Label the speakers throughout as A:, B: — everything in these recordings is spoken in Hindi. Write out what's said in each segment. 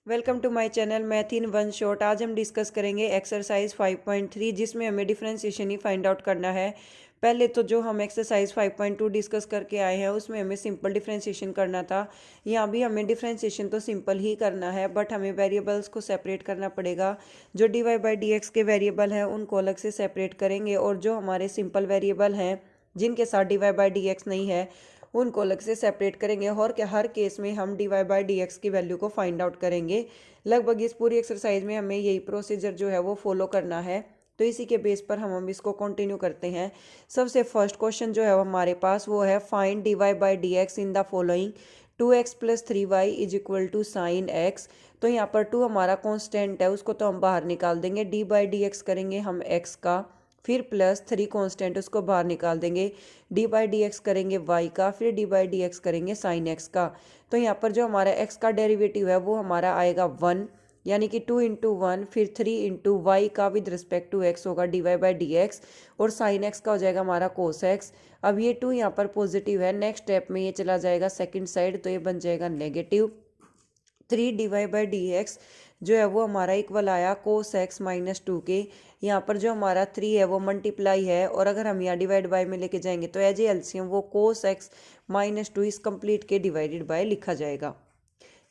A: Welcome to my channel math in one shot. आज हम डिस्कस करेंगे एक्सरसाइज 5.3 जिसमें हमें डिफरेंशिएशन ही फाइंड आउट करना है। पहले तो जो हम एक्सरसाइज 5.2 डिस्कस करके आए हैं उसमें हमें सिंपल डिफरेंशिएशन करना था। यहाँ भी हमें डिफरेंशिएशन तो सिंपल ही करना है, बट हमें वेरिएबल्स को सेपरेट करना पड़ेगा। जो dy/dx के वेरिएबल हैं उनको अलग से सेपरेट करेंगे, और जो हमारे सिंपल वेरिएबल हैं जिनके साथ dy/dx नहीं है उनको अलग से सेपरेट करेंगे। और क्या हर केस में हम dy/dx की वैल्यू को फाइंड आउट करेंगे। लगभग इस पूरी एक्सरसाइज में हमें यही प्रोसीजर जो है वो फॉलो करना है। तो इसी के बेस पर हम इसको कंटिन्यू करते हैं। सबसे फर्स्ट क्वेश्चन जो है हमारे पास वो है find dy/dx in the following 2x + 3y = sin x। तो यहाँ पर 2 हमारा कांस्टेंट है, उसको तो हम बाहर निकाल देंगे। dy/dx करेंगे हम x का, फिर प्लस 3 कांस्टेंट उसको बाहर निकाल देंगे। dy/dx करेंगे y का, फिर dy/dx करेंगे sin x का। तो यहाँ पर जो हमारा x का डेरिवेटिव है वो हमारा आएगा 1, यानी कि 2 × 1 फिर 3 × y का विद रिस्पेक्ट टू x होगा dy/dx, और sin x का हो जाएगा हमारा cos x। अब ये 2 यहाँ पर पॉजिटिव है, नेक्स्ट स्टेप में ये चला जाएगा सेकंड साइड, तो ये बन जाएगा नेगेटिव। 3 dy/dx जो है वो हमारा इक्वल आया cos x - 2 के। यहाँ पर जो हमारा 3 है वो मल्टीप्लाई है, और अगर हम यहाँ डिवाइड बाय में लेके जाएंगे तो एज ए एलसीएम वो cos x - 2 इस कंप्लीट के डिवाइडेड बाय लिखा जाएगा।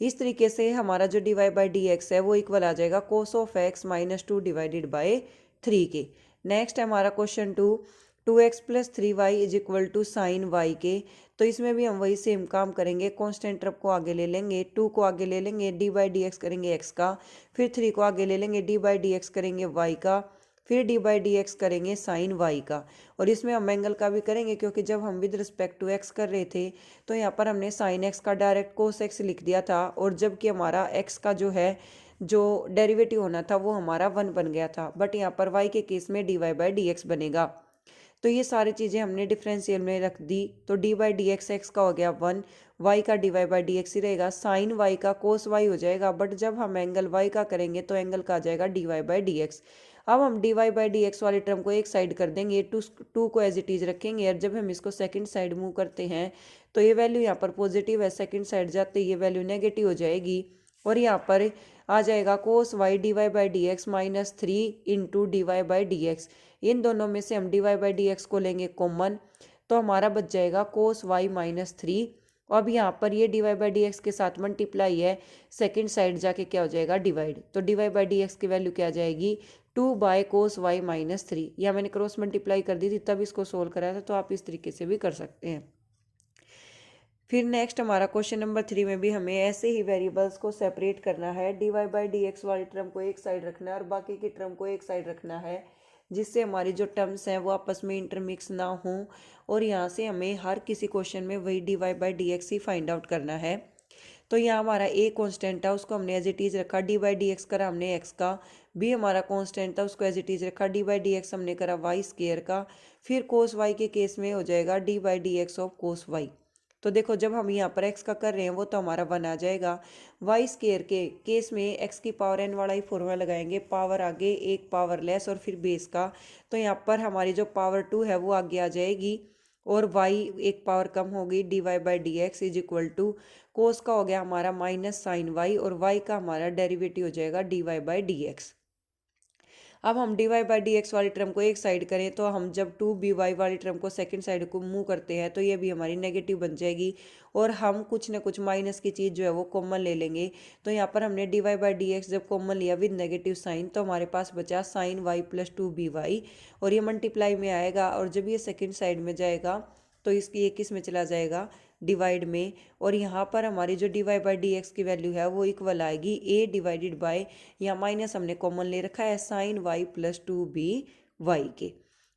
A: इस तरीके से हमारा जो dy/dx है वो इक्वल आ जाएगा cos of x - 2 divided by 3 के। नेक्स्ट है हमारा question 2x + 3y = sin y के। तो इसमें भी हम वही सेम काम करेंगे, कांस्टेंट टर्म को आगे ले लेंगे, 2 को आगे ले लेंगे, dy/dx करेंगे x का, फिर 3 को आगे ले लेंगे, dy/dx करेंगे y का, फिर dy/dx करेंगे sin y का। और इसमें हम एंगल का भी करेंगे, क्योंकि जब हम विद रिस्पेक्ट टू x कर रहे थे तो यहाँ पर हमने sin x का डायरेक्ट cos x लिख दिया था, और जबकि हमारा x का जो डेरिवेटिव होना था वो हमारा 1 बन गया था, बट यहाँ पर y के केस में dy/dx बनेगा। तो ये सारी चीज़ें हमने डिफरेंशियल में रख दी। तो dy/dx x का हो गया 1, y का dy/dx ही रहेगा, साइन y का cos y हो जाएगा, बट जब हम एंगल y का करेंगे तो एंगल का आ जाएगा dy/dx। अब हम dy/dx वाले टर्म को एक साइड कर देंगे, टू को एज इट इज रखेंगे, और जब हम इसको सेकंड साइड मूव करते हैं तो ये वैल्यू यहाँ पर पॉजिटिव है, सेकंड साइड जाते ये वैल्यू नेगेटिव हो जाएगी, और यहाँ पर आ जाएगा cos y dy/dx - 3 × dy/dx। इन दोनों में से हम dy/dx को लेंगे कॉमन, तो हमारा बच जाएगा cos y - 3। अब यहाँ पर ये dy/dx के साथ मल्टीप्लाई है, सेकंड साइड जाके क्या हो जाएगा डिवाइड, तो dy/dx की वैल्यू क्या आ जाएगी 2/cos y - 3। यह मैंने क्रॉस मल्टीप्लाई कर दी थी तब इसको सोल्व कराया था, तो आप इस तरीके से भी कर सकते हैं। फिर नेक्स्ट हमारा क्वेश्चन नंबर 3 में भी हमें ऐसे ही वेरिएबल्स को सेपरेट करना है। dy/dx वाली टर्म को एक साइड रखना है और बाकी की टर्म को एक साइड रखना है, जिससे हमारी जो टर्म्स हैं वो आपस में इंटरमिक्स ना हो। और यहाँ से हमें हर किसी क्वेश्चन में वही dy/dx ही फाइंड आउट करना है। तो यहाँ हमारा a कांस्टेंट था, उसको हमने एज इट इज रखा, dy/dx करा हमने x का। b हमारा कांस्टेंट था, उसको एज इट इज रखा, dy/dx हमने करा y² का। फिर cos y के केस में हो जाएगा dy/dx ऑफ cos y। तो देखो जब हम यहाँ पर x का कर रहे हैं वो तो हमारा 1 आ जाएगा। y² के केस में x की पावर n वाला ही फॉर्मूला लगाएंगे, पावर आगे एक पावर लेस और फिर बेस का। तो यहाँ पर हमारी जो पावर 2 है वो आगे आ जाएगी, और y एक पावर कम होगी, dy/dx = cos का हो गया हमारा -sin y, और y का हमारा डेरिवेटिव हो जाएगा dy/dx। अब हम dy/dx वाली टर्म को एक साइड करें तो हम जब 2by वाली टर्म को सेकंड साइड को मूव करते हैं तो ये भी हमारी नेगेटिव बन जाएगी, और हम कुछ ना कुछ माइनस की चीज़ जो है वो कॉमन ले लेंगे। तो यहाँ पर हमने dy/dx जब कॉमन लिया विद नेगेटिव साइन, तो हमारे पास बचा sin y + 2by, और ये मल्टीप्लाई में आएगा, और जब ये सेकेंड साइड में जाएगा तो इसकी ये किस में चला जाएगा डिवाइड में। और यहाँ पर हमारी जो dy/dx की वैल्यू है वो इक्वल आएगी a डिवाइडेड बाय, यहाँ माइनस हमने कॉमन ले रखा है, sin y + 2by के।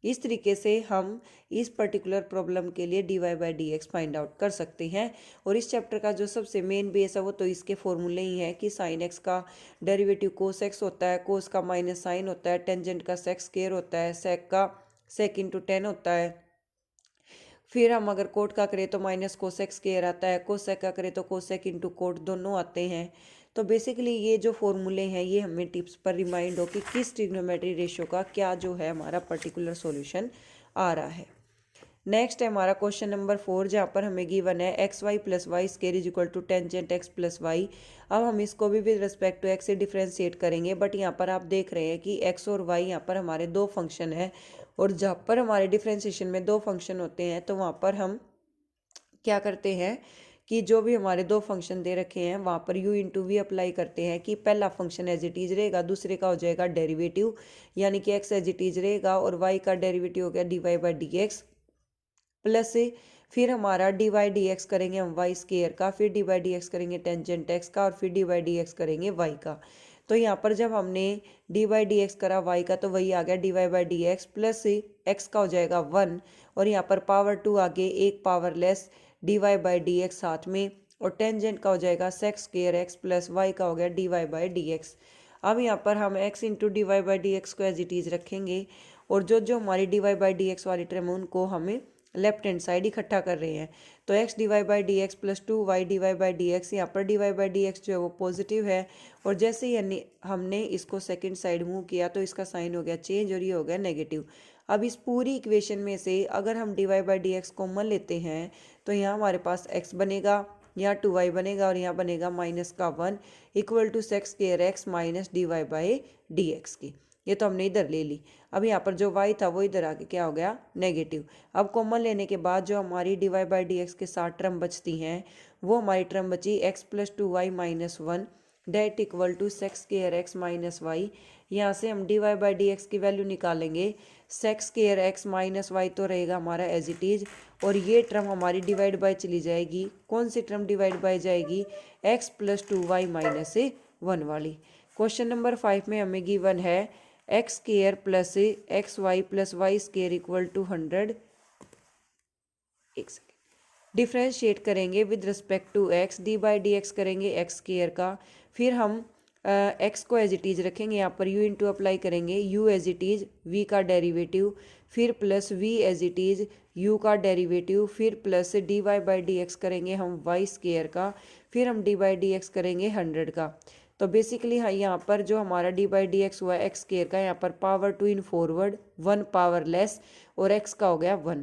A: इस तरीके से हम इस पर्टिकुलर प्रॉब्लम के लिए dy/dx फाइंड आउट कर सकते हैं। और इस चैप्टर का जो सबसे मेन बेस है वो तो इसके फॉर्मूले ही है कि sin x का डेरिवेटिव cos x होता है, cos का माइनस साइन होता है, टेंजेंट का sec² होता है, sec का sec × tan होता है। फिर हम अगर कोट का करें तो माइनस cos² आता है, कोसेक का करें तो कोसेक × कोट दोनों आते हैं। तो बेसिकली ये जो फॉर्मूले हैं ये हमें टिप्स पर रिमाइंड हो कि किस ट्रिग्नोमेट्री रेशियो का क्या जो है हमारा पर्टिकुलर सॉल्यूशन आ रहा है। नेक्स्ट है हमारा क्वेश्चन नंबर 4, जहाँ पर हमें गिवन है x y plus y square is equal to tangent x plus y. अब हम इसको भी विद रिस्पेक्ट टू एक्स से डिफ्रेंशिएट करेंगे, बट यहाँ पर आप देख रहे हैं कि एक्स और वाई यहाँ पर हमारे दो फंक्शन है, और जहाँ पर हमारे डिफ्रेंशिएशन में दो फंक्शन होते हैं तो वहाँ पर हम क्या करते हैं कि जो भी हमारे दो फंक्शन दे रखे हैं वहाँ पर u इंटू वी अप्लाई करते हैं कि पहला फंक्शन एज इट इज रहेगा, दूसरे का हो जाएगा डेरिवेटिव, यानी कि x एज इट इज रहेगा और y का डेरिवेटिव हो गया d Y by D x plus से फिर हमारा डी वाई डी एक्स करेंगे हम वाई स्केयर का, फिर डी वाई डी एक्स करेंगे टेंजेंट एक्स का, और फिर डी वाई डी एक्स करेंगे वाई का। तो यहाँ पर जब हमने डी वाई डी एक्स करा वाई का तो वही आ गया d Y by D x plus x का हो जाएगा 1, और यहाँ पर पावर 2 आगे एक power less d Y by D x साथ में, और टेंजेंट का हो जाएगा sec square x plus y का हो गया d Y by D x. अब यहाँ पर हम x into d Y by D x को एज इट इज रखेंगे, और जो जो हमारी डी वाई बाई डी एक्स वाली टर्म है उनको हमें लेफ्ट हैंड साइड इकट्ठा कर रहे हैं। तो x d Y by D x plus 2y d Y by D x, यहाँ पर d Y by D x जो है वो पॉजिटिव है, और जैसे ही हमने इसको सेकंड साइड मूव किया तो इसका साइन हो गया चेंज और ये हो गया नेगेटिव। अब इस पूरी इक्वेशन में से अगर हम D Y by D x common लेते हैं तो यहाँ हमारे पास x बनेगा, यहाँ 2y बनेगा, और यहाँ बनेगा माइनस का 1 equal to sec square x minus d Y by D x की। ये तो हमने इधर ले ली। अब यहाँ पर जो y था वो इधर आके क्या हो गया नेगेटिव। अब कॉमन लेने के बाद जो हमारी D Y by D x के साथ टर्म बचती हैं वो हमारी टर्म बची एक्स प्लस 2y माइनस 1 डेट equal to sec square x minus y. यहाँ से हम D Y by D x की वैल्यू निकालेंगे, sec square x minus y तो रहेगा हमारा एज इट इज, और ये टर्म हमारी डिवाइड बाय चली जाएगी। कौन सी टर्म डिवाइड बाय जाएगी? एक्स प्लस 2y माइनस 1 वाली। क्वेश्चन नंबर 5 में हमें गिवन है x square plus x y plus y square equal to 100। एक सेकेंड, डिफ्रेंशिएट करेंगे with respect to x, d by D x करेंगे एक्स स्केयर का, फिर हम एक्स को एज इट इज रखेंगे, यहाँ पर u इंटू अप्लाई करेंगे, u as it is v का डेरिवेटिव, फिर plus v as it is u का डेरिवेटिव, फिर plus D Y by D x करेंगे हम y स्केयर का, फिर हम डी बाई डी एक्स करेंगे 100 का। तो बेसिकली हाँ यहाँ पर जो हमारा डी बाई डी एक्स हुआ है एक्स स्केयर का, यहाँ पर power 2 in forward 1 power less, और x का हो गया 1,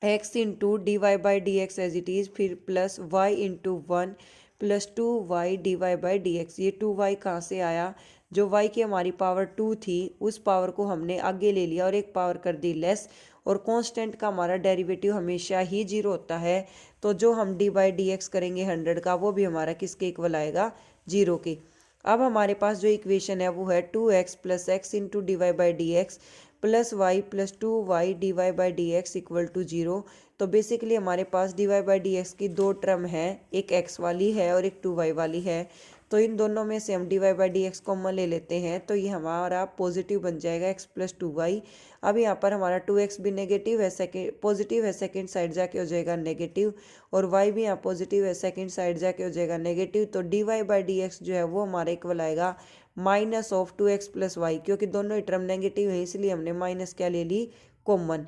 A: x into d Y by D x as it is, फिर plus y into 1 plus 2y d Y by D x. ये 2y कहाँ से आया? जो y की हमारी पावर 2 थी उस पावर को हमने आगे ले लिया और एक पावर कर दी लेस, और कांस्टेंट का हमारा डेरिवेटिव हमेशा ही 0 होता है, तो जो हम डी बाई डी एक्स करेंगे 100 का वो भी हमारा किसके इक्वल आएगा? 0 के। अब हमारे पास जो इक्वेशन है वो है 2x plus x into d Y by D x plus y plus 2y d Y by D x equal to 0। तो बेसिकली हमारे पास d Y by D x की दो टर्म है, एक x वाली है और एक 2y वाली है, तो इन दोनों में से हम D Y by D x common ले लेते हैं, तो ये हमारा पॉजिटिव बन जाएगा x प्लस 2y। अब यहाँ पर हमारा 2x भी नेगेटिव है, सेकेंड पॉजिटिव है, सेकेंड साइड जाके हो जाएगा नेगेटिव, और y भी यहाँ पॉजिटिव है, सेकेंड साइड जाके हो जाएगा नेगेटिव। तो D Y by D x जो है वो हमारा इक्वल आएगा minus of 2x plus Y, क्योंकि दोनों ही टर्म नेगेटिव है इसलिए हमने माइनस क्या ले ली? कॉमन।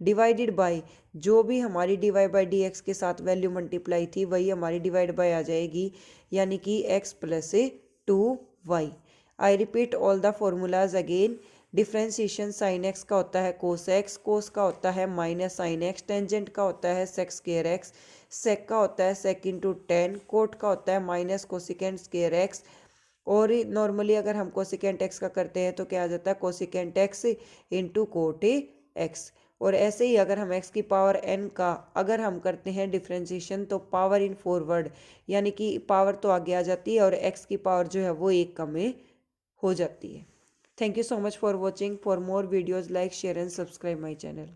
A: डिवाइडेड बाय जो भी हमारी D Y by D x के साथ वैल्यू मल्टीप्लाई थी वही हमारी डिवाइड बाय आ जाएगी, यानी कि x plus 2y। I repeat all the formulas again. Differentiation sine x का होता है कोस एक्स, कोस का होता है माइनस साइन एक्स, टेंजेंट का होता है सेक स्केयर एक्स, सेक का होता है सेक इंटू टेन, कोट का होता है माइनस कोसिकेंट स्केयर एक्स, और नॉर्मली अगर हम कोसिकेंट एक्स का करते हैं तो क्या आ जाता है? Cosecant x into cot x. और ऐसे ही अगर हम x की पावर n का अगर हम करते हैं डिफ्रेंशिएशन तो पावर इन फॉरवर्ड, यानी कि पावर तो आगे आ जाती है और x की पावर जो है वो 1 कम में हो जाती है। Thank you so much for watching. For more videos like share and subscribe my channel.